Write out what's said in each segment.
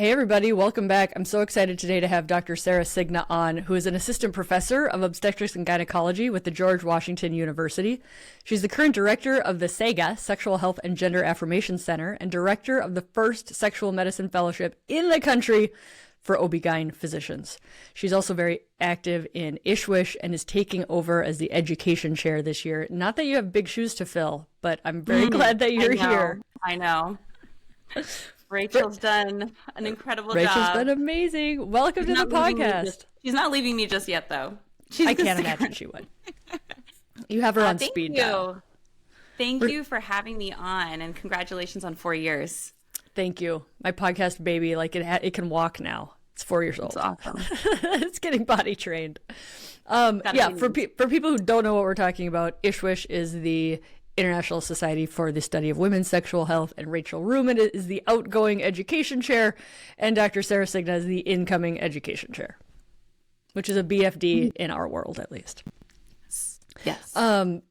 Hey everybody, welcome back. I'm so excited today to have Dr. Sarah Cigna on, who is an assistant professor of obstetrics and gynecology with the George Washington University. She's the current director of the Cigna Sexual Health and Gender Affirmation Center and director of the first sexual medicine fellowship in the country for OB-GYN physicians. She's also very active in ISWSH and is taking over as the education chair this year. Not that you have big shoes to fill, but I'm very glad that you're here. I know. Rachel's done an incredible job. Rachel's been amazing. Welcome to the podcast. She's not leaving me just yet, though. I can't imagine she would. You have her on speed dial. Thank you for having me on, and congratulations on 4 years. Thank you. My podcast baby, like it can walk now. It's 4 years old. That's awesome. It's getting potty trained. For people who don't know what we're talking about, ISWSH is the International Society for the Study of Women's Sexual Health, and Rachel Ruman is the outgoing education chair, and Dr. Sarah Cigna is the incoming education chair, which is a BFD in our world, at least. Yes. So,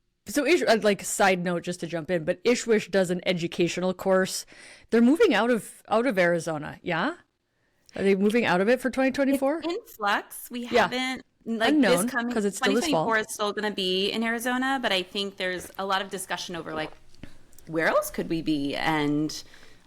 like, side note, just to jump in, but ISWSH does an educational course. They're moving out of Arizona, yeah? Are they moving out of it for 2024? It's in flux. We haven't. Like unknown, this coming, because it's still this fall. 2024 is still going to be in Arizona, but I think there's a lot of discussion over, like, where else could we be, and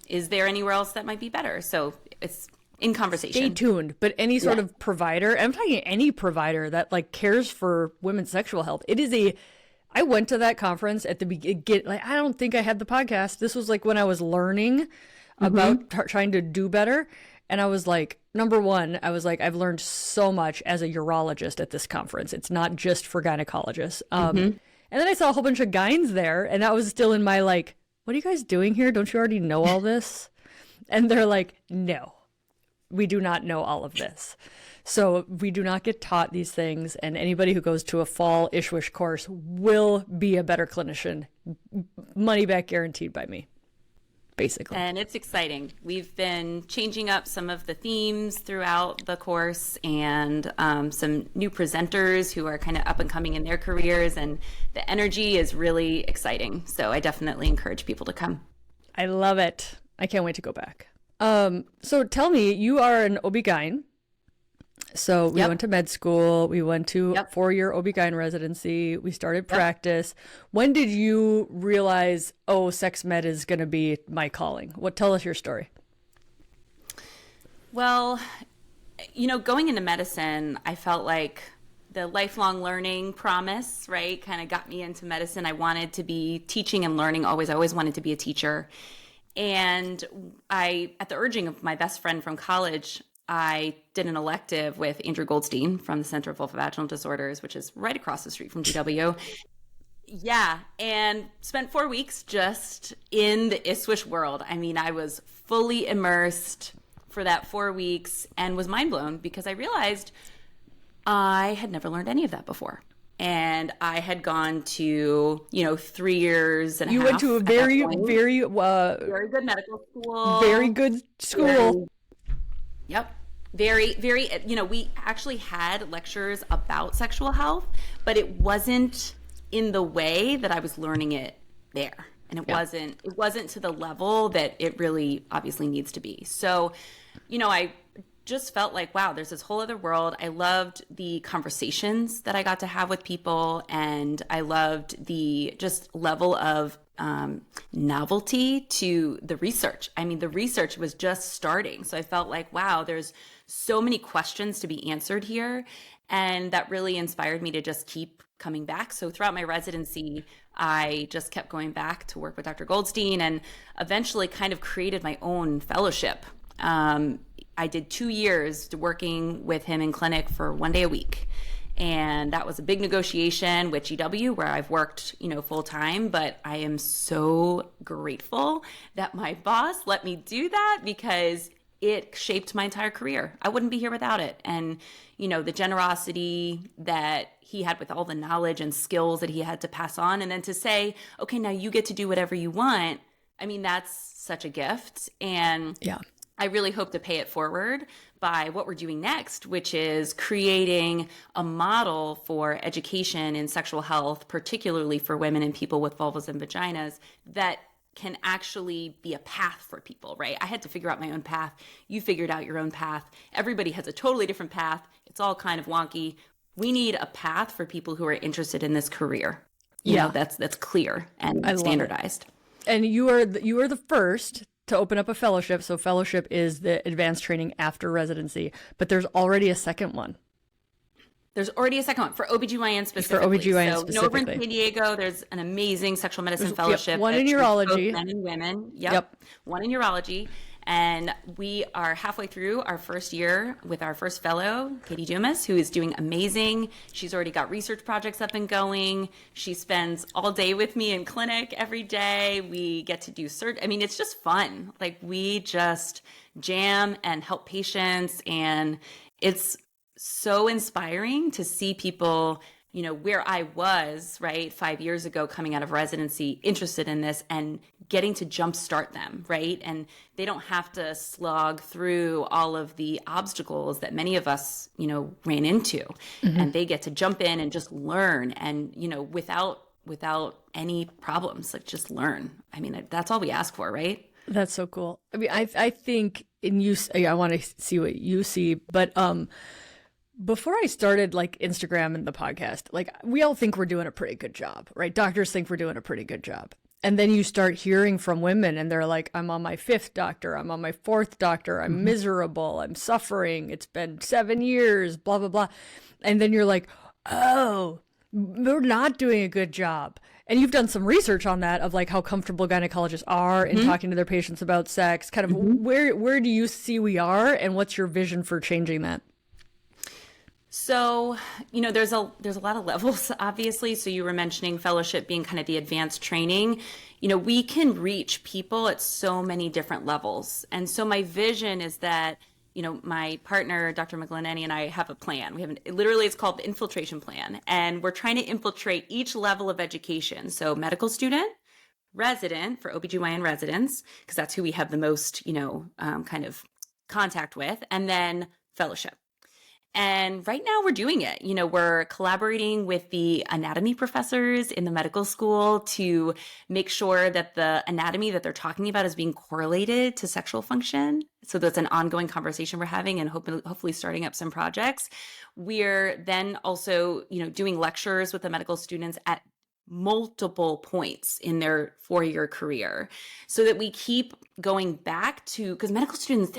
is there anywhere else that might be better? So it's in conversation. Stay tuned. But any sort of provider, I'm talking any provider that, like, cares for women's sexual health. I went to that conference at the beginning. Like, I don't think I had the podcast. This was like when I was learning about trying to do better. And I was like, number one, I've learned so much as a urologist at this conference. It's not just for gynecologists. And then I saw a whole bunch of gyns there, and I was still in my, like, what are you guys doing here? Don't you already know all this? And they're like, no, we do not know all of this. So we do not get taught these things, and anybody who goes to a fall ISWSH course will be a better clinician. Money back guaranteed by me. Basically. And it's exciting. We've been changing up some of the themes throughout the course, and some new presenters who are kind of up and coming in their careers, and the energy is really exciting. So I definitely encourage people to come. I love it. I can't wait to go back. So tell me, you are an OB-GYN. So we went to med school, we went to a 4-year OB-GYN residency, we started practice. When did you realize, oh, sex med is going to be my calling? Tell us your story. Well, going into medicine, I felt like the lifelong learning promise, right, kind of got me into medicine. I wanted to be teaching and learning always. I always wanted to be a teacher. And at the urging of my best friend from college, I did an elective with Andrew Goldstein from the Center of Vulvovaginal Disorders, which is right across the street from GW. Yeah, and spent 4 weeks just in the ISWSH world. I mean, I was fully immersed for that 4 weeks and was mind blown because I realized I had never learned any of that before. And I had gone to, 3 years and a half. You went to a very good medical school. Very good school. Yep. Very, very, we actually had lectures about sexual health, but it wasn't in the way that I was learning it there. And it wasn't to the level that it really obviously needs to be. So, I just felt like, wow, there's this whole other world. I loved the conversations that I got to have with people, and I loved the just level of novelty to the research. I mean, the research was just starting. So I felt like, wow, there's so many questions to be answered here. And that really inspired me to just keep coming back. So throughout my residency, I just kept going back to work with Dr. Goldstein, and eventually kind of created my own fellowship. I did 2 years working with him in clinic for 1 day a week. And that was a big negotiation with GW, where I've worked, full time. But I am so grateful that my boss let me do that, because it shaped my entire career. I wouldn't be here without it. And, the generosity that he had with all the knowledge and skills that he had to pass on. And then to say, okay, now you get to do whatever you want. I mean, that's such a gift. And I really hope to pay it forward by what we're doing next, which is creating a model for education in sexual health, particularly for women and people with vulvas and vaginas, that can actually be a path for people, right? I had to figure out my own path. You figured out your own path. Everybody has a totally different path. It's all kind of wonky. We need a path for people who are interested in this career. You know, that's clear and standardized. And you are the first to open up a fellowship. So fellowship is the advanced training after residency, but there's already a second one. There's already a second one for OBGYN specifically. For OBGYN specifically. Over in San Diego, there's an amazing sexual medicine fellowship. One in urology. Men and women. Yep. One in urology. And we are halfway through our first year with our first fellow, Katie Dumas, who is doing amazing. She's already got research projects up and going. She spends all day with me in clinic every day. We get to do I mean, it's just fun. Like, we just jam and help patients, and it's so inspiring to see people, you know, where I was, right, 5 years ago coming out of residency, interested in this and getting to jumpstart them, right? And they don't have to slog through all of the obstacles that many of us, you know, ran into. Mm-hmm. And they get to jump in and just learn, and, you know, without any problems, like, just learn. I mean, that's all we ask for, right? That's so cool. I mean, I think I want to see what you see, but before I started, like, Instagram and the podcast, like, we all think we're doing a pretty good job, right? Doctors think we're doing a pretty good job. And then you start hearing from women and they're like, I'm on my 5th doctor. I'm on my 4th doctor. I'm miserable. I'm suffering. It's been 7 years, blah, blah, blah. And then you're like, oh, we're not doing a good job. And you've done some research on that, of like how comfortable gynecologists are in talking to their patients about sex. Kind of where do you see we are, and what's your vision for changing that? So, you know, there's a lot of levels, obviously. So you were mentioning fellowship being kind of the advanced training. You know, we can reach people at so many different levels. And so my vision is that, you know, my partner, Dr. McGlenany, and I have a plan. It's called the Infiltration Plan. And we're trying to infiltrate each level of education. So medical student, resident for OBGYN residents, because that's who we have the most, you know, kind of contact with, and then fellowship. And right now we're doing it. You know, we're collaborating with the anatomy professors in the medical school to make sure that the anatomy that they're talking about is being correlated to sexual function. So that's an ongoing conversation we're having, and hopefully starting up some projects. We're then also, you know, doing lectures with the medical students at multiple points in their 4-year career, so that we keep going back to, because medical students,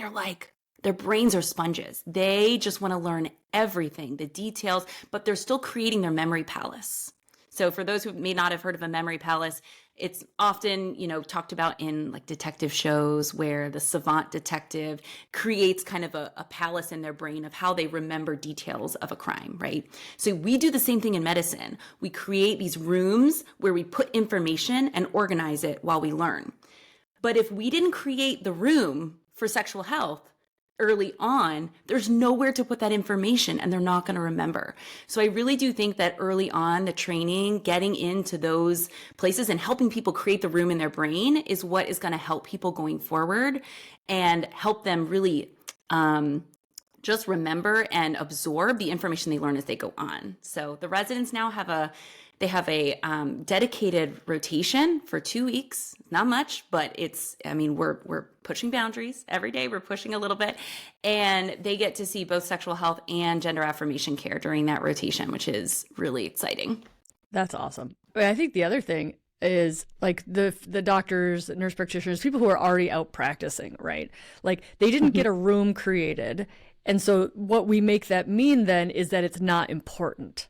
their brains are sponges. They just want to learn everything, the details, but they're still creating their memory palace. So for those who may not have heard of a memory palace, it's often, you know, talked about in like detective shows, where the savant detective creates kind of a palace in their brain of how they remember details of a crime, right? So we do the same thing in medicine. We create these rooms where we put information and organize it while we learn. But if we didn't create the room for sexual health early on, there's nowhere to put that information, and they're not going to remember. So I really do think that early on, the training, getting into those places and helping people create the room in their brain is what is going to help people going forward and help them really just remember and absorb the information they learn as they go on. So the residents now have a dedicated rotation for 2 weeks. Not much, but we're pushing boundaries every day. We're pushing a little bit, and they get to see both sexual health and gender affirmation care during that rotation, which is really exciting. That's awesome. I think the other thing is, like, the doctors, nurse practitioners, people who are already out practicing, right? Like, they didn't get a room created. And so what we make that mean then is that it's not important.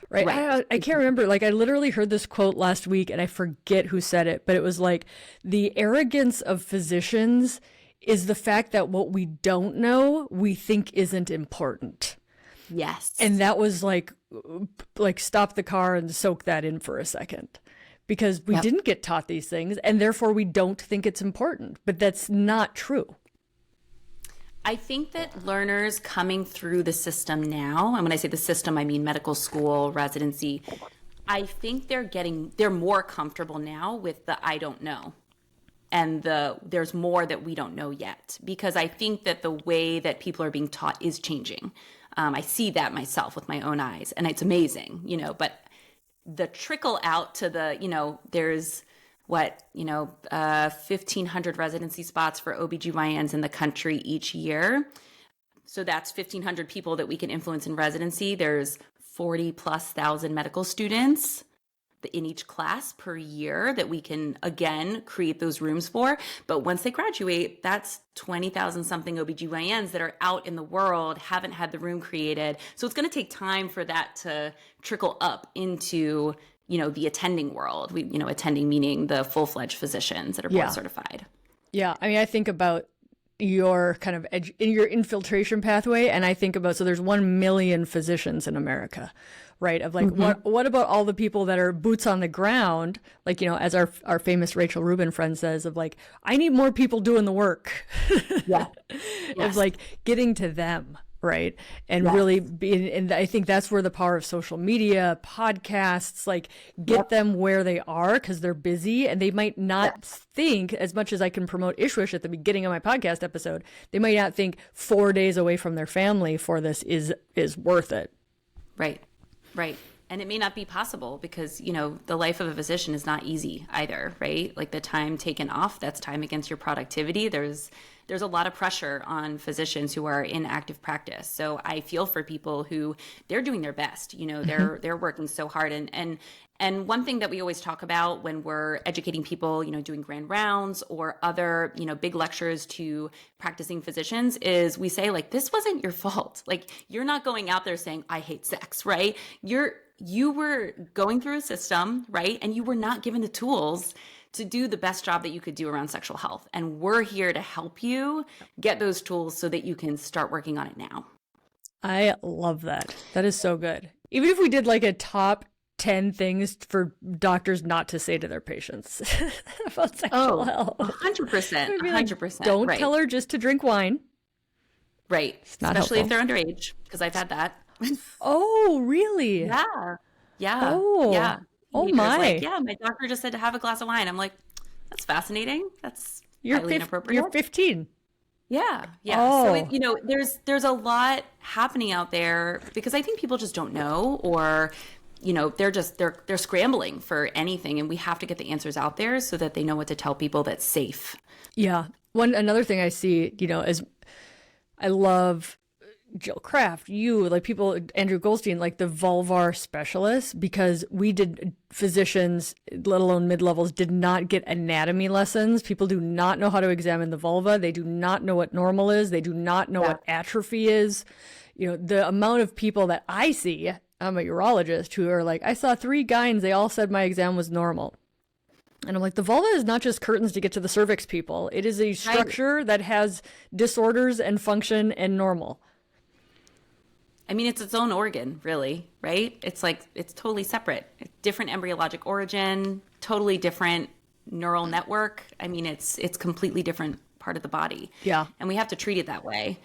Right. I can't remember. Like, I literally heard this quote last week, and I forget who said it, but it was like, the arrogance of physicians is the fact that what we don't know, we think isn't important. Yes. And that was like stop the car and soak that in for a second, because we didn't get taught these things, and therefore we don't think it's important. But that's not true. I think that learners coming through the system now, and when I say the system, I mean medical school, residency, I think they're more comfortable now with the I don't know. And there's more that we don't know yet, because I think that the way that people are being taught is changing. I see that myself with my own eyes, and it's amazing, you know, but the trickle out to the, you know, there's 1,500 residency spots for OBGYNs in the country each year. So that's 1,500 people that we can influence in residency. There's 40,000+ medical students in each class per year that we can, again, create those rooms for. But once they graduate, that's 20,000 something OBGYNs that are out in the world, haven't had the room created. So it's going to take time for that to trickle up into, the attending world. Attending meaning the full-fledged physicians that are board certified. Yeah. I mean, I think about your kind of in your infiltration pathway, and I think about, so there's 1 million physicians in America, right? Of like, what about all the people that are boots on the ground? Like, as our famous Rachel Rubin friend says, of like, I need more people doing the work. Yeah. Of like getting to them, right? And really being, and I think that's where the power of social media, podcasts, like get them where they are, because they're busy and they might not think, as much as I can promote ISWSH at the beginning of my podcast episode, they might not think 4 days away from their family for this is worth it. Right. And it may not be possible because, the life of a physician is not easy either, right? Like the time taken off, that's time against your productivity. There's a lot of pressure on physicians who are in active practice. So I feel for people who they're doing their best, they're working so hard. And one thing that we always talk about when we're educating people, doing grand rounds or other, big lectures to practicing physicians is we say, like, this wasn't your fault. Like, you're not going out there saying, I hate sex, right? You were going through a system, right? And you were not given the tools to do the best job that you could do around sexual health. And we're here to help you get those tools so that you can start working on it now. I love that. That is so good. Even if we did like a top 10 things for doctors not to say to their patients about sexual health. 100%. 100%. Don't tell her just to drink wine. Right. Especially if they're underage, because I've had that. Oh, really? Yeah. Oh, yeah. Oh my. Like, my doctor just said to have a glass of wine. I'm like, that's fascinating. That's highly inappropriate. You're 15. Yeah. Oh. So, there's a lot happening out there because I think people just don't know, or, they're scrambling for anything, and we have to get the answers out there so that they know what to tell people that's safe. Yeah. Another thing I see, is I love Jill Kraft, like people, Andrew Goldstein, like the vulvar specialists, because physicians, let alone mid-levels, did not get anatomy lessons. People do not know how to examine the vulva. They do not know what normal is. They do not know what atrophy is. The amount of people that I see, I'm a urologist, who are like, I saw 3 gyns, they all said my exam was normal. And I'm like, the vulva is not just curtains to get to the cervix, people. It is a structure that has disorders and function and normal. I mean, it's its own organ, really, right? It's like, it's totally separate. Different embryologic origin, totally different neural network. I mean, it's completely different part of the body. Yeah. And we have to treat it that way.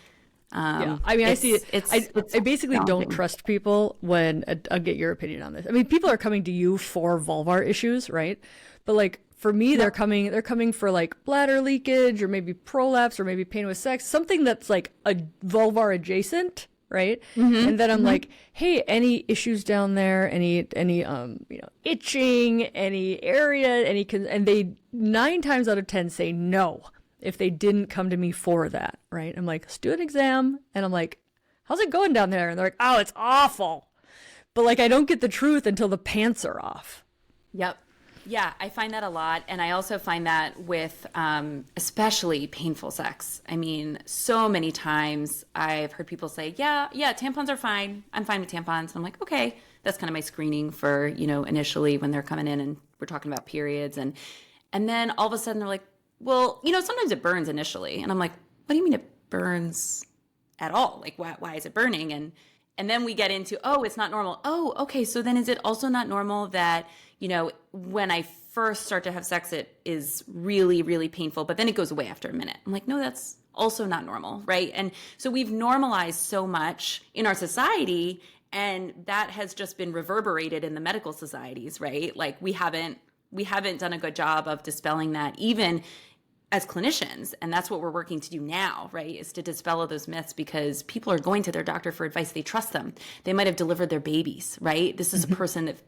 I mean, I see it. I basically don't trust people when I'll get your opinion on this. I mean, people are coming to you for vulvar issues, right? But like, for me, they're coming for like bladder leakage or maybe prolapse or maybe pain with sex, something that's like a vulvar adjacent. Right. And then I'm like, hey, any issues down there, any itching, any area, and they 9 times out of 10 say no if they didn't come to me for that. Right. I'm like, let's do an exam. And I'm like, how's it going down there? And they're like, oh, it's awful. But like, I don't get the truth until the pants are off. Yep. Yeah, I find that a lot. And I also find that with especially painful sex. I mean, so many times I've heard people say, yeah, tampons are fine. I'm fine with tampons. I'm like, okay, that's kind of my screening for, initially when they're coming in and we're talking about periods. And then all of a sudden they're like, well, sometimes it burns initially. And I'm like, what do you mean it burns at all? Like, why is it burning? And then we get into, oh, it's not normal. Oh, okay. So then is it also not normal that, when I first start to have sex, it is really, really painful, but then it goes away after a minute. I'm like, no, that's also not normal, right? And so we've normalized so much in our society, and that has just been reverberated in the medical societies, right? Like we haven't done a good job of dispelling that, even as clinicians. And that's what we're working to do now, right? Is to dispel those myths, because people are going to their doctor for advice. They trust them. They might have delivered their babies, right? This is a person that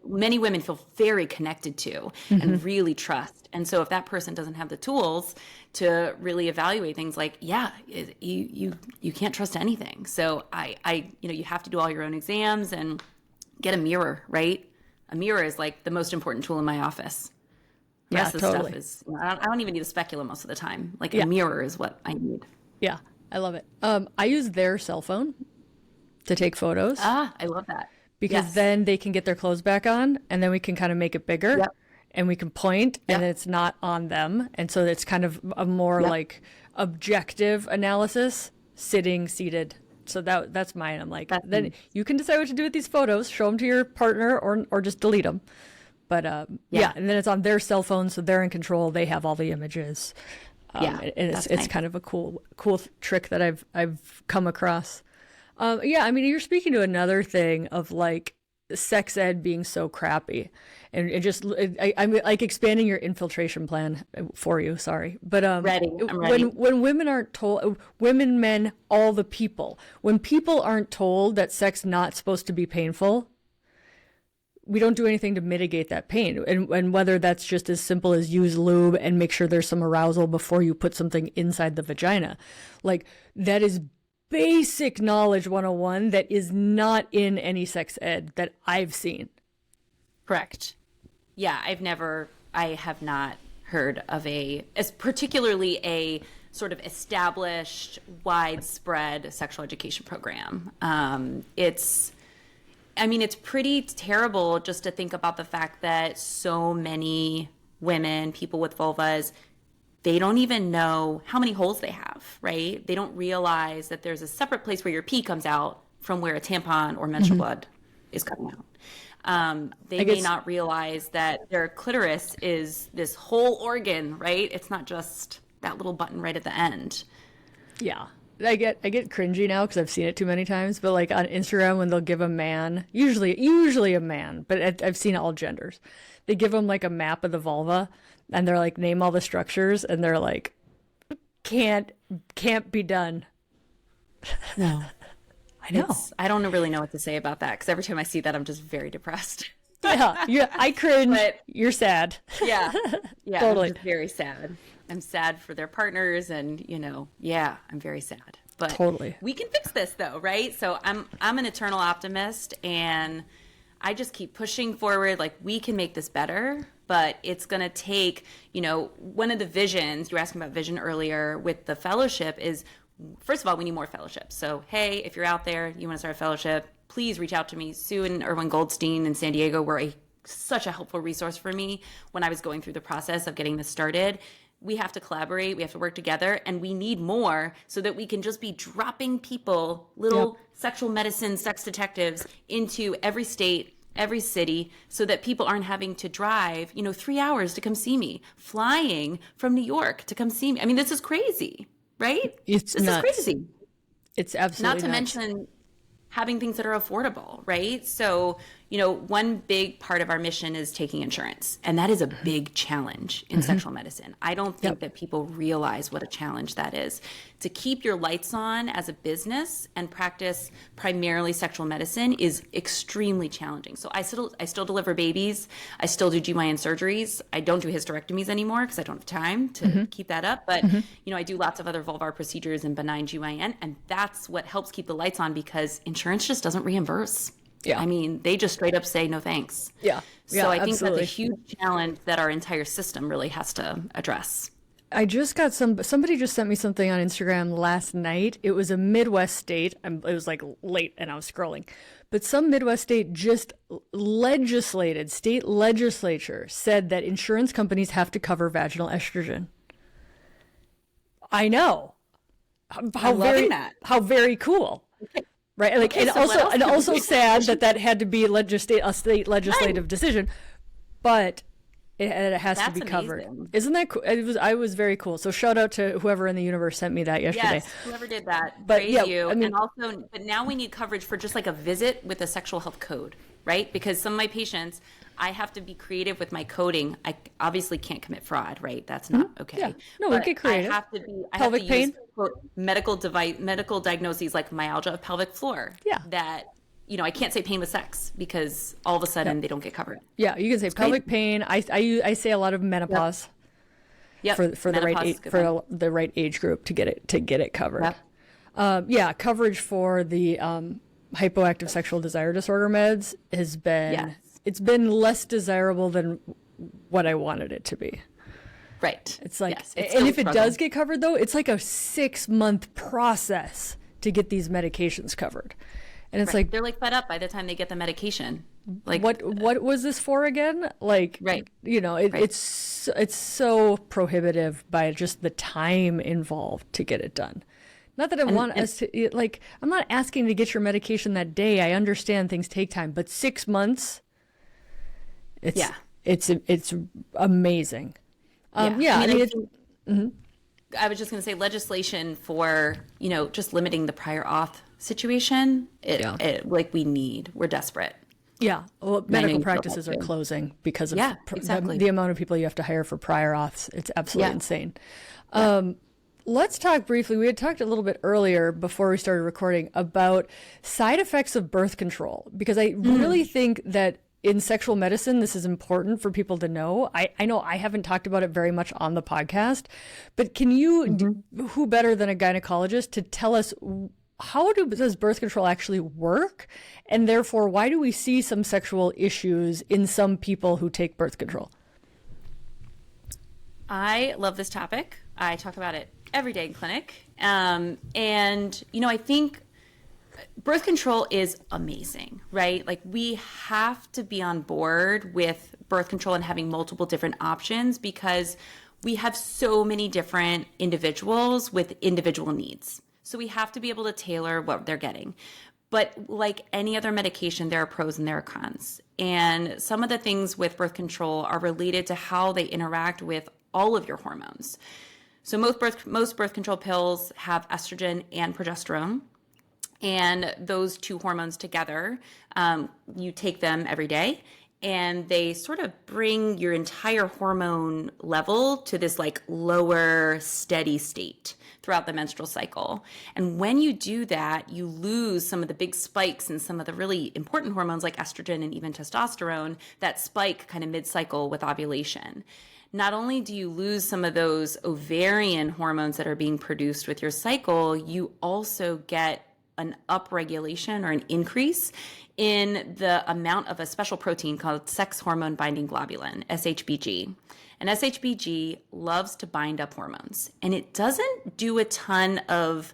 many women feel very connected to and really trust. And so if that person doesn't have the tools to really evaluate things, like, you can't trust anything. So you have to do all your own exams and get a mirror, right? A mirror is like the most important tool in my office. The rest of the stuff is, I don't even need a speculum most of the time. Like a mirror is what I need. Yeah, I love it. I use their cell phone to take photos. I love that. Because then they can get their clothes back on, and then we can kind of make it bigger, and we can point, and it's not on them. And so it's kind of a more like objective analysis, seated. So that's mine. I'm like, then you can decide what to do with these photos, show them to your partner or just delete them. But and then it's on their cell phone, so they're in control. They have all the images. And it's nice. Kind of a cool trick that I've come across. I mean, you're speaking to another thing of like sex ed being so crappy, and I'm like expanding your infiltration plan for you. Sorry, but I'm ready. When women aren't told, women, men, all the people, when people aren't told that sex not supposed to be painful, we don't do anything to mitigate that pain. And whether that's just as simple as use lube and make sure there's some arousal before you put something inside the vagina, like that is basic knowledge 101 that is not in any sex ed that I've seen. Correct. Yeah, I have not heard of particularly a sort of established, widespread sexual education program. It's pretty terrible just to think about the fact that so many women, people with vulvas, they don't even know how many holes they have, right? They don't realize that there's a separate place where your pee comes out from where a tampon or menstrual blood is coming out. They may not realize that their clitoris is this whole organ, right? It's not just that little button right at the end. Yeah. I get cringy now because I've seen it too many times, but like on Instagram when they'll give a man, usually a man, but I've seen all genders, they give them like a map of the vulva and they're like, name all the structures, and they're like, can't be done. No. I know. I don't really know what to say about that because every time I see that, I'm just very depressed. I cringe. But, you're sad. Yeah. Totally. I'm just very sad. I'm sad for their partners, and I'm very sad. But totally, we can fix this though, right? So I'm an eternal optimist, and I just keep pushing forward. Like, we can make this better, but it's going to take, one of the visions, you were asking about vision earlier with the fellowship is, first of all, we need more fellowships. So, hey, if you're out there, you want to start a fellowship, please reach out to me. Sue and Erwin Goldstein in San Diego were such a helpful resource for me when I was going through the process of getting this started. We have to collaborate, we have to work together, and we need more so that we can just be dropping people, little sexual medicine sex detectives into every state, every city, so that people aren't having to drive, 3 hours to come see me, flying from New York to come see me. I mean, this is crazy, right? This is crazy. It's absolutely not to mention having things that are affordable, right? So, one big part of our mission is taking insurance, and that is a big challenge in sexual medicine. I don't think that people realize what a challenge that is. To keep your lights on as a business and practice primarily sexual medicine is extremely challenging. So I still deliver babies. I still do GYN surgeries. I don't do hysterectomies anymore because I don't have time to keep that up. But, I do lots of other vulvar procedures and benign GYN, and that's what helps keep the lights on because insurance just doesn't reimburse. Yeah. I mean, they just straight up say no thanks. Yeah. So I think that's a huge challenge that our entire system really has to address. I just got somebody just sent me something on Instagram last night. It was a Midwest state. It was like late and I was scrolling. But some Midwest state just state legislature said that insurance companies have to cover vaginal estrogen. I know. How very cool. Okay. Right, like, okay, and also sad that had to be a state legislative decision, but it has to be covered. Amazing. Isn't that cool? I was very cool. So shout out to whoever in the universe sent me that yesterday. Yes, whoever did that. But praise you. I mean, and also, but now we need coverage for just like a visit with a sexual health code, right? Because some of my patients, I have to be creative with my coding. I obviously can't commit fraud, right? That's not okay. Yeah. No, we get creative. I have to use quote medical diagnoses like myalgia of pelvic floor. Yeah. That I can't say painless sex because all of a sudden they don't get covered. Yeah, you can say pelvic pain. I say a lot of menopause. Yep. For the right age group to get it covered. Yep. Coverage for the hypoactive sexual desire disorder meds has been it's been less desirable than what I wanted it to be. Right. It's like, and if it does get covered though, it's like a 6-month process to get these medications covered. And it's like, they're like fed up by the time they get the medication. Like, what was this for again? Like, it's so prohibitive by just the time involved to get it done. Not that I want us to, like, I'm not asking to get your medication that day. I understand things take time, but 6 months, it's amazing. I was just going to say legislation for, just limiting the prior auth situation. We're desperate. Yeah. Well, medical practices are closing because of the amount of people you have to hire for prior auths. It's absolutely insane. Let's talk briefly. We had talked a little bit earlier before we started recording about side effects of birth control, because I really think that in sexual medicine, this is important for people to know. I know I haven't talked about it very much on the podcast, but can you, who better than a gynecologist, to tell us how does birth control actually work? And therefore, why do we see some sexual issues in some people who take birth control? I love this topic. I talk about it every day in clinic. I think birth control is amazing, right? Like, we have to be on board with birth control and having multiple different options because we have so many different individuals with individual needs. So we have to be able to tailor what they're getting. But like any other medication, there are pros and there are cons. And some of the things with birth control are related to how they interact with all of your hormones. So most birth control pills have estrogen and progesterone. And those two hormones together, you take them every day, and they sort of bring your entire hormone level to this like lower steady state throughout the menstrual cycle. And when you do that, you lose some of the big spikes in some of the really important hormones like estrogen and even testosterone that spike kind of mid-cycle with ovulation. Not only do you lose some of those ovarian hormones that are being produced with your cycle, you also get an upregulation or an increase in the amount of a special protein called sex hormone binding globulin, SHBG. And SHBG loves to bind up hormones. And it doesn't do a ton of,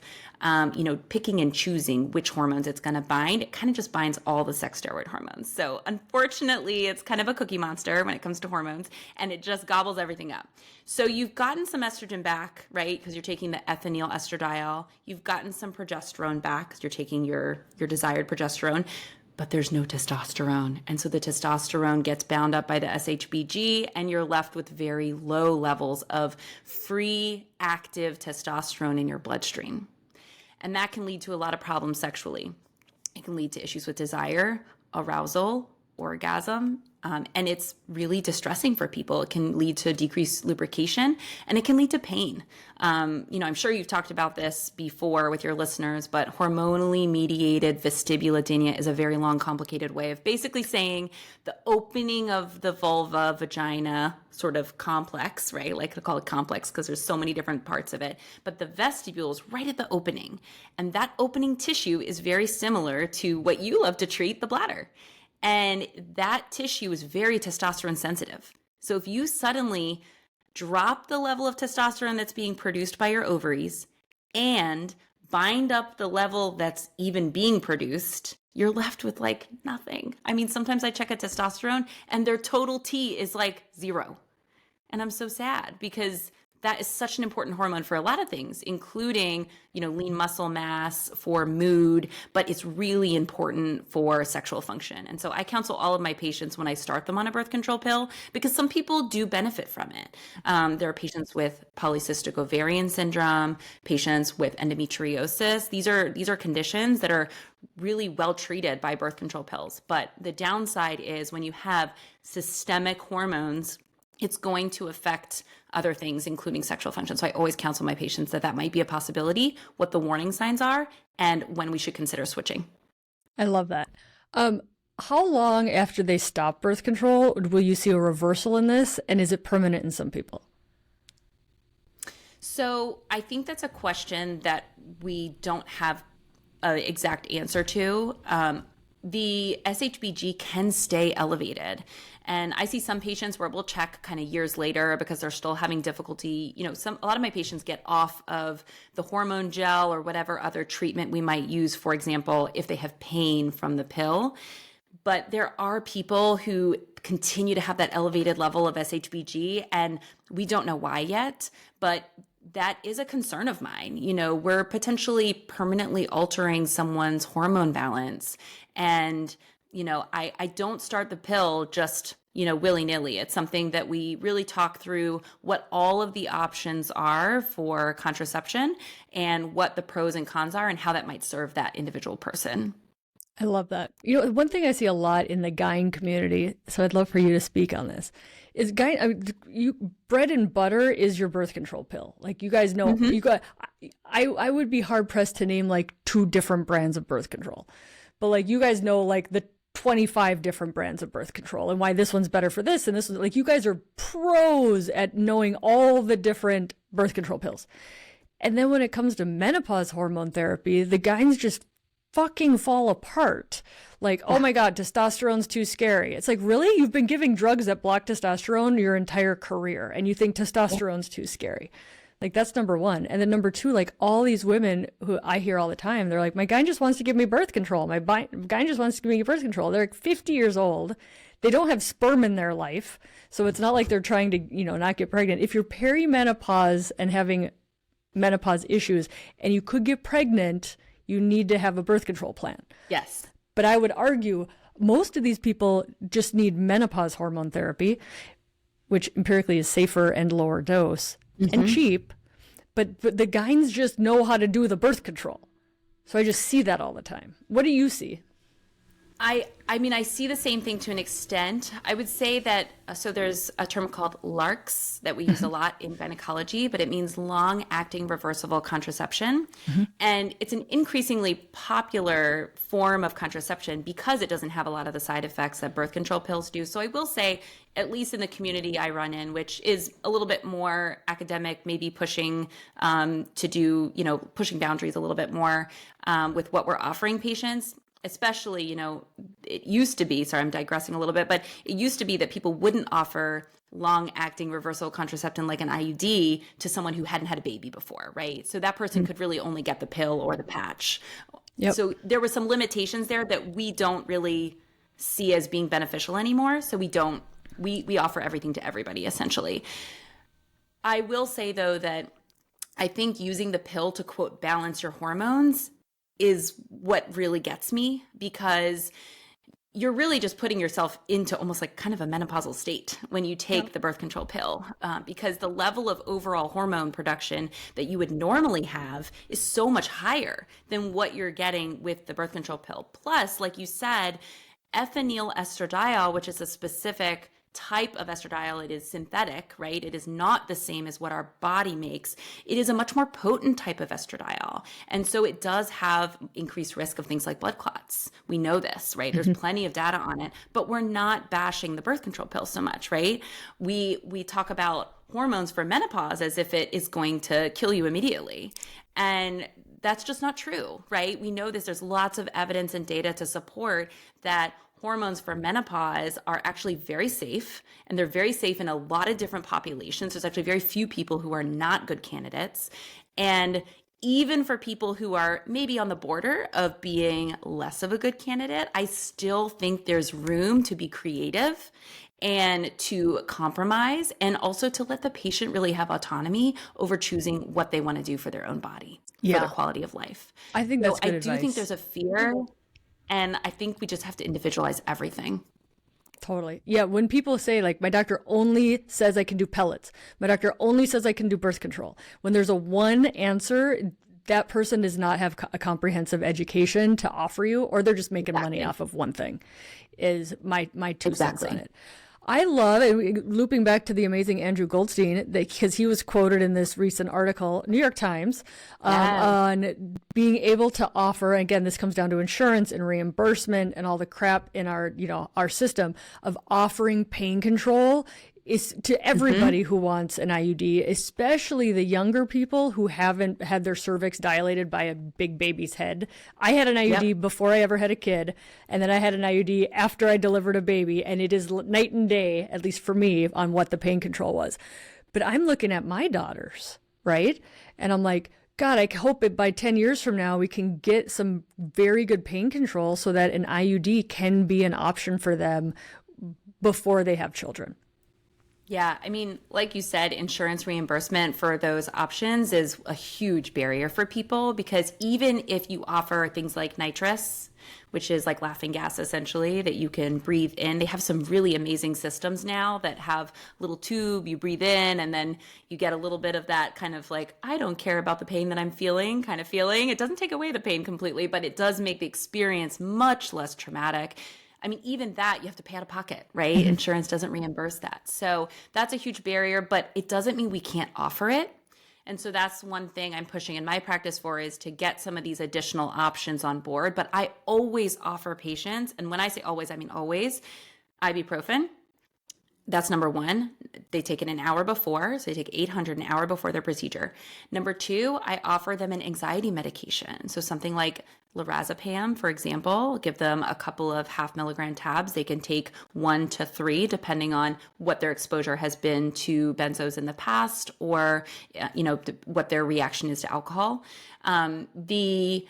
picking and choosing which hormones it's going to bind. It kind of just binds all the sex steroid hormones. So unfortunately, it's kind of a cookie monster when it comes to hormones, and it just gobbles everything up. So you've gotten some estrogen back, right? Because you're taking the ethinyl estradiol. You've gotten some progesterone back because you're taking your desired progesterone. But there's no testosterone. And so the testosterone gets bound up by the SHBG, and you're left with very low levels of free active testosterone in your bloodstream. And that can lead to a lot of problems sexually. It can lead to issues with desire, arousal, orgasm, and it's really distressing for people. It can lead to decreased lubrication, and it can lead to pain. I'm sure you've talked about this before with your listeners, but hormonally mediated vestibulodynia is a very long, complicated way of basically saying the opening of the vulva, vagina sort of complex, right? I like to call it complex because there's so many different parts of it, but the vestibule is right at the opening. And that opening tissue is very similar to what you love to treat, the bladder. And that tissue is very testosterone sensitive. So if you suddenly drop the level of testosterone that's being produced by your ovaries and bind up the level that's even being produced, you're left with like nothing. I mean, sometimes I check a testosterone and their total T is like 0. And I'm so sad because that is such an important hormone for a lot of things, including, lean muscle mass, for mood, but it's really important for sexual function. And so I counsel all of my patients when I start them on a birth control pill because some people do benefit from it. There are patients with polycystic ovarian syndrome, patients with endometriosis. These are conditions that are really well treated by birth control pills. But the downside is when you have systemic hormones, it's going to affect other things, including sexual function. So I always counsel my patients that might be a possibility, what the warning signs are, and when we should consider switching. I love that. How long after they stop birth control will you see a reversal in this? And is it permanent in some people? So I think that's a question that we don't have an exact answer to. The SHBG can stay elevated. And I see some patients where we'll check kind of years later because they're still having difficulty. You know, a lot of my patients get off of the hormone gel or whatever other treatment we might use, for example, if they have pain from the pill. But there are people who continue to have that elevated level of SHBG, and we don't know why yet, but that is a concern of mine. You know, we're potentially permanently altering someone's hormone balance. And, you know, I don't start the pill just, you know, willy-nilly. It's something that we really talk through what all of the options are for contraception and what the pros and cons are and how that might serve that individual person. I love that. You know, one thing I see a lot in the gyne community, so I'd love for you to speak on this, is bread and butter is your birth control pill. Like, you guys know, I would be hard pressed to name like 2 different brands of birth control, but like, you guys know like the 25 different brands of birth control and why this one's better for this and this one. Like, you guys are pros at knowing all the different birth control pills. And then when it comes to menopause hormone therapy, the gynes just fucking fall apart. Like, oh my God, testosterone's too scary. It's like, really? You've been giving drugs that block testosterone your entire career and you think testosterone's too scary. Like, that's number one. And then number 2, like, all these women who I hear all the time, they're like, my gyne just wants to give me birth control. My gyne just wants to give me birth control. They're like 50 years old. They don't have sperm in their life. So it's not like they're trying to, you know, not get pregnant. If you're perimenopause and having menopause issues and you could get pregnant, you need to have a birth control plan. Yes. But I would argue most of these people just need menopause hormone therapy, which empirically is safer and lower dose and cheap. But the gynes just know how to do the birth control. So I just see that all the time. What do you see? I mean, I see the same thing to an extent. I would say that, so there's a term called LARCs that we use a lot in gynecology, but it means long-acting reversible contraception. And it's an increasingly popular form of contraception because it doesn't have a lot of the side effects that birth control pills do. So I will say, at least in the community I run in, which is a little bit more academic, maybe pushing to do, you know, pushing boundaries a little bit more with what we're offering patients. Especially, you know, it used to be, sorry, I'm digressing a little bit, but it used to be that people wouldn't offer long-acting reversible contraception like an IUD to someone who hadn't had a baby before, right? So that person could really only get the pill or the patch. So there were some limitations there that we don't really see as being beneficial anymore. So we offer everything to everybody, essentially. I will say, though, that I think using the pill to, quote, balance your hormones is what really gets me, because you're really just putting yourself into almost like kind of a menopausal state when you take the birth control pill, because the level of overall hormone production that you would normally have is so much higher than what you're getting with the birth control pill. Plus, like you said, estradiol, which is a specific type of estradiol, it is synthetic, right? It is not the same as what our body makes. It is a much more potent type of estradiol. And so it does have increased risk of things like blood clots. We know this, right? There's plenty of data on it, but we're not bashing the birth control pill so much, right? We talk about hormones for menopause as if it is going to kill you immediately. And that's just not true, right? We know this. There's lots of evidence and data to support that hormones for menopause are actually very safe, and they're very safe in a lot of different populations. There's actually very few people who are not good candidates. And even for people who are maybe on the border of being less of a good candidate, I still think there's room to be creative and to compromise, and also to let the patient really have autonomy over choosing what they want to do for their own body, for their quality of life. I think that's good advice. I do think there's a fear. And I think we just have to individualize everything. Totally. Yeah. When people say, like, my doctor only says I can do pellets, my doctor only says I can do birth control, when there's a one answer, that person does not have a comprehensive education to offer you, or they're just making money off of one thing, is my 2 cents on it. I love it, looping back to the amazing Andrew Goldstein, because he was quoted in this recent article, New York Times, on being able to offer, again, this comes down to insurance and reimbursement and all the crap in our, our system of offering pain control is to everybody who wants an IUD, especially the younger people who haven't had their cervix dilated by a big baby's head. I had an IUD before I ever had a kid, and then I had an IUD after I delivered a baby, and it is night and day, at least for me, on what the pain control was. But I'm looking at my daughters, right? And I'm like, God, I hope that by 10 years from now, we can get some very good pain control so that an IUD can be an option for them before they have children. Yeah, I mean, like you said, insurance reimbursement for those options is a huge barrier for people, because even if you offer things like nitrous, which is like laughing gas essentially that you can breathe in, they have some really amazing systems now that have little tube, you breathe in and then you get a little bit of that kind of like, I don't care about the pain that I'm feeling kind of feeling. It doesn't take away the pain completely, but it does make the experience much less traumatic. I mean, even that you have to pay out of pocket, right? Insurance doesn't reimburse that. So that's a huge barrier, but it doesn't mean we can't offer it. And so that's one thing I'm pushing in my practice for, is to get some of these additional options on board. But I always offer patients, and when I say always, I mean always, ibuprofen. That's number one. They take it an hour before. So they take 800 an hour before their procedure. Number two, I offer them an anxiety medication. So something like lorazepam, for example, give them a couple of 0.5 milligram tabs. They can take 1 to 3, depending on what their exposure has been to benzos in the past, or, what their reaction is to alcohol. The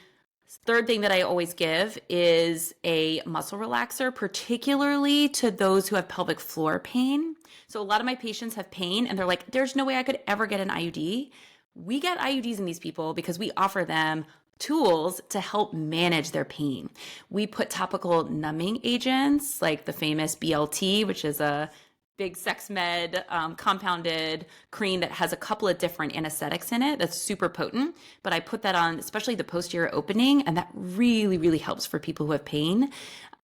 third thing that I always give is a muscle relaxer, particularly to those who have pelvic floor pain. So a lot of my patients have pain and they're like, there's no way I could ever get an IUD. We get IUDs in these people because we offer them tools to help manage their pain. We put topical numbing agents like the famous BLT, which is a big sex med compounded cream that has a couple of different anesthetics in it that's super potent. But I put that on, especially the posterior opening, and that really, really helps for people who have pain.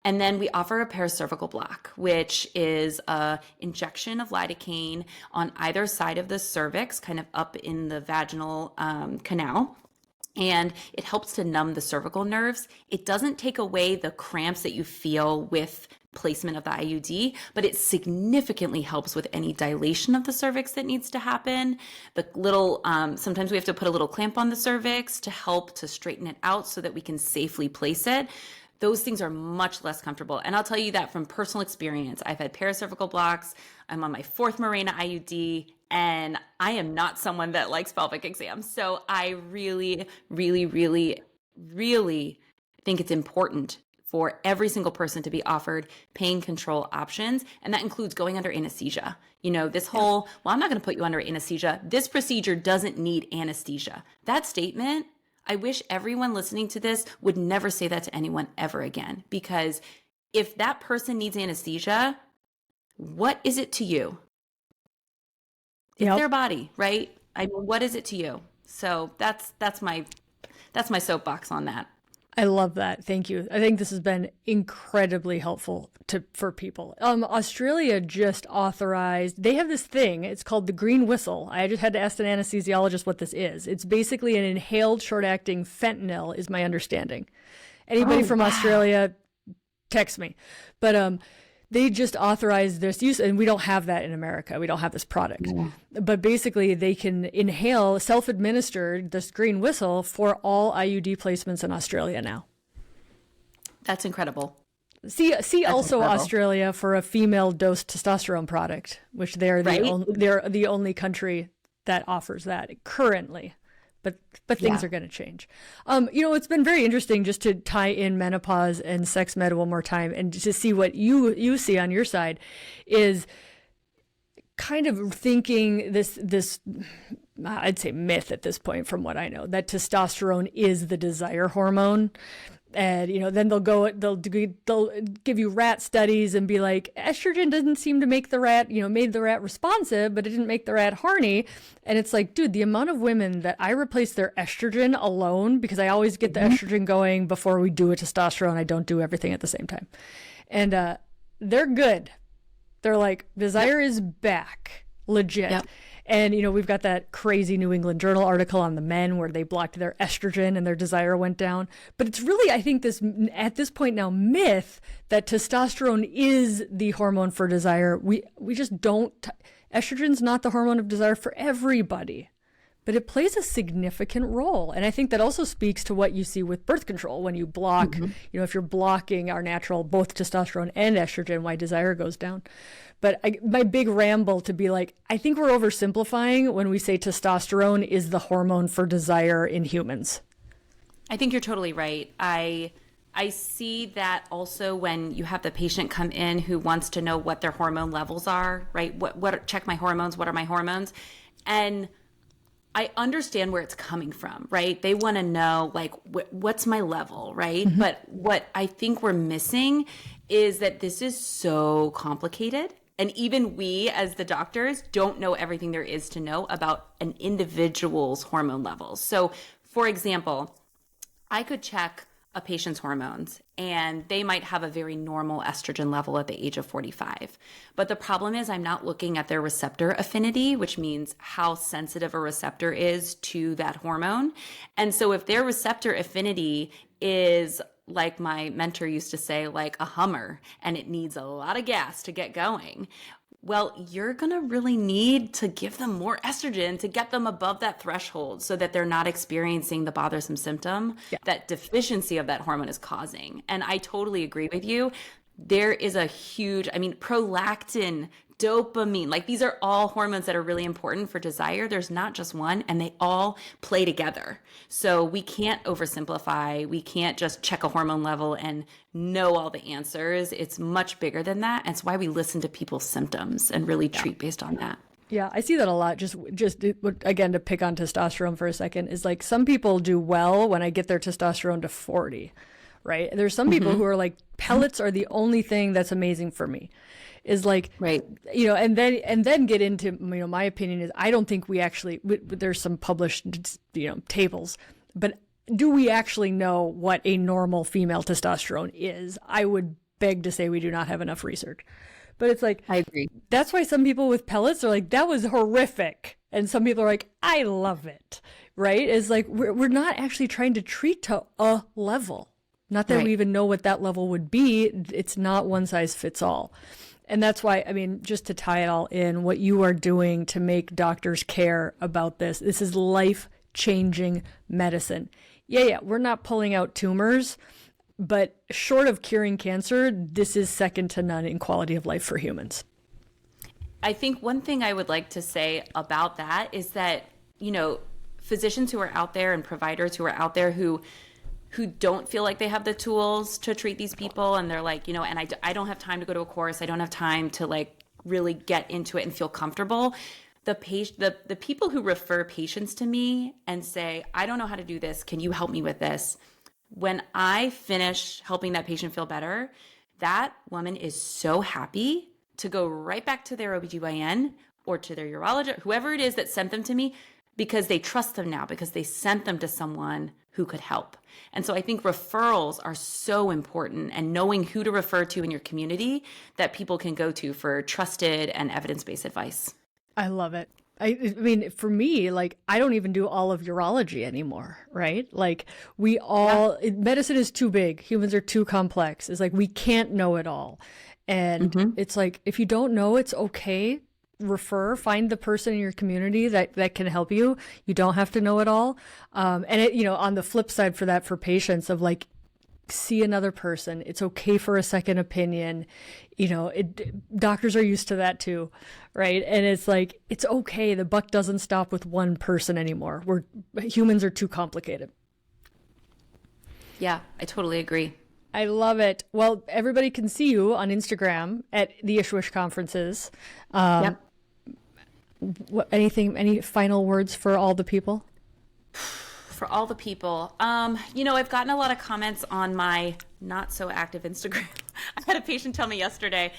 And then we offer a paracervical block, which is a injection of lidocaine on either side of the cervix, kind of up in the vaginal canal. And it helps to numb the cervical nerves. It doesn't take away the cramps that you feel with placement of the IUD, but it significantly helps with any dilation of the cervix that needs to happen. The little, sometimes we have to put a little clamp on the cervix to help to straighten it out so that we can safely place it. Those things are much less comfortable. And I'll tell you that from personal experience. I've had paracervical blocks. I'm on my 4th Mirena IUD, and I am not someone that likes pelvic exams. So I really, really, really, really think it's important for every single person to be offered pain control options. And that includes going under anesthesia. This whole, well, I'm not going to put you under anesthesia. This procedure doesn't need anesthesia. That statement, I wish everyone listening to this would never say that to anyone ever again. Because if that person needs anesthesia, what is it to you? It's their body, right? I mean, what is it to you? So that's my soapbox on that. I love that. Thank you. I think this has been incredibly helpful for people. Australia just authorized, they have this thing, it's called the green whistle. I just had to ask an anesthesiologist what this is. It's basically an inhaled short-acting fentanyl, is my understanding. Anybody from Australia, text me. But they just authorized this use, and we don't have that in America. We don't have this product. But basically, they can inhale, self-administer this green whistle for all IUD placements in Australia now. That's incredible. See That's also incredible. Australia for a female dosed testosterone product, which they're the only country that offers that currently. But things are going to change. It's been very interesting just to tie in menopause and sex med one more time, and to see what you see on your side is kind of thinking this I'd say myth at this point, from what I know, that testosterone is the desire hormone. And, then they'll give you rat studies and be like, estrogen doesn't seem to make the rat, made the rat responsive, but it didn't make the rat horny. And it's like, dude, the amount of women that I replace their estrogen alone, because I always get the estrogen going before we do a testosterone. I don't do everything at the same time. And they're good. They're like, desire is back, legit. Yep. And, we've got that crazy New England Journal article on the men where they blocked their estrogen and their desire went down. But it's really, I think, at this point now, myth that testosterone is the hormone for desire. We just don't. Estrogen's not the hormone of desire for everybody, but it plays a significant role. And I think that also speaks to what you see with birth control when you block, if you're blocking our natural, both testosterone and estrogen, why desire goes down. But my big ramble to be like, I think we're oversimplifying when we say testosterone is the hormone for desire in humans. I think you're totally right. I see that also when you have the patient come in who wants to know what their hormone levels are, right? Check my hormones. What are my hormones? And I understand where it's coming from, right? They want to know, like, what's my level, right? But what I think we're missing is that this is so complicated. And even we, as the doctors, don't know everything there is to know about an individual's hormone levels. So, for example, I could check a patient's hormones and they might have a very normal estrogen level at the age of 45. But the problem is I'm not looking at their receptor affinity, which means how sensitive a receptor is to that hormone. And so if their receptor affinity is, like my mentor used to say, like a Hummer, and it needs a lot of gas to get going, well, you're going to really need to give them more estrogen to get them above that threshold so that they're not experiencing the bothersome symptom that deficiency of that hormone is causing. And I totally agree with you. There is a huge, prolactin, dopamine, like these are all hormones that are really important for desire. There's not just one, and they all play together. So we can't oversimplify. We can't just check a hormone level and know all the answers. It's much bigger than that. And it's why we listen to people's symptoms and really treat based on that. Yeah, I see that a lot. Just again, to pick on testosterone for a second, is like some people do well when I get their testosterone to 40, right? There's some people who are like, pellets are the only thing that's amazing for me. Is like, right. And then get into, my opinion is I don't think we actually, there's some published, tables, but do we actually know what a normal female testosterone is? I would beg to say we do not have enough research. But it's like, I agree. That's why some people with pellets are like, that was horrific. And some people are like, I love it. Right? It's like, we're not actually trying to treat to a level. Not that we even know what that level would be. It's not one size fits all. And that's why, just to tie it all in, what you are doing to make doctors care about this is life-changing medicine. Yeah, we're not pulling out tumors, but short of curing cancer, this is second to none in quality of life for humans. I think one thing I would like to say about that is that, physicians who are out there and providers who are out there who don't feel like they have the tools to treat these people. And they're like, and I don't have time to go to a course. I don't have time to like really get into it and feel comfortable. The people who refer patients to me and say, I don't know how to do this. Can you help me with this? When I finish helping that patient feel better, that woman is so happy to go right back to their OBGYN or to their urologist, whoever it is that sent them to me, because they trust them now, because they sent them to someone who could help. And so I think referrals are so important, and knowing who to refer to in your community that people can go to for trusted and evidence-based advice. I love it. For me, like, I don't even do all of urology anymore, right? Like, medicine is too big. Humans are too complex. It's like, we can't know it all. And it's like, if you don't know, it's okay. Find the person in your community that can help you. You don't have to know it all. And on the flip side for that, for patients, of like, see another person. It's okay for a second opinion. Doctors are used to that too, right? And it's like, it's okay. The buck doesn't stop with one person anymore. Humans are too complicated. Yeah, I totally agree. I love it. Well, everybody can see you on Instagram at the ISWSH conferences. Yep. Any final words for all the people? For all the people, I've gotten a lot of comments on my not so active Instagram. I had a patient tell me yesterday,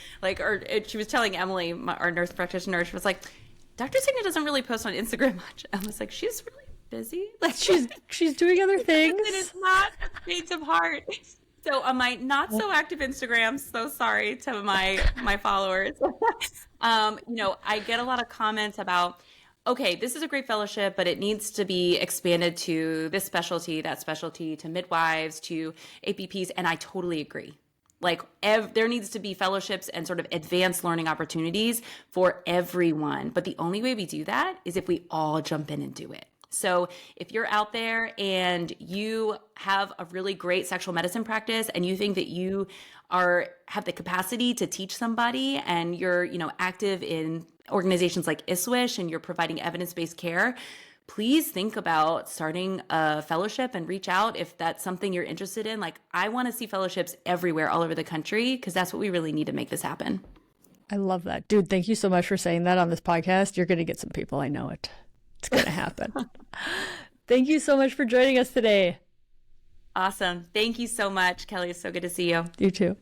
she was telling Emily, our nurse practitioner, she was like, Dr. Cigna doesn't really post on Instagram much. I was like, she's really busy. Like she's doing other things. It is not a change of heart. So on my not so active Instagram, so sorry to my followers. I get a lot of comments about, okay, this is a great fellowship, but it needs to be expanded to this specialty, that specialty, to midwives, to APPs, and I totally agree. Like there needs to be fellowships and sort of advanced learning opportunities for everyone. But the only way we do that is if we all jump in and do it. So if you're out there and you have a really great sexual medicine practice and you think that you have the capacity to teach somebody, and you're, active in organizations like ISWSH and you're providing evidence-based care, please think about starting a fellowship and reach out if that's something you're interested in. Like, I want to see fellowships everywhere, all over the country, because that's what we really need to make this happen. I love that. Dude, thank you so much for saying that on this podcast. You're going to get some people. I know it. It's going to happen. Thank you so much for joining us today. Awesome. Thank you so much, Kelly. It's so good to see you. You too.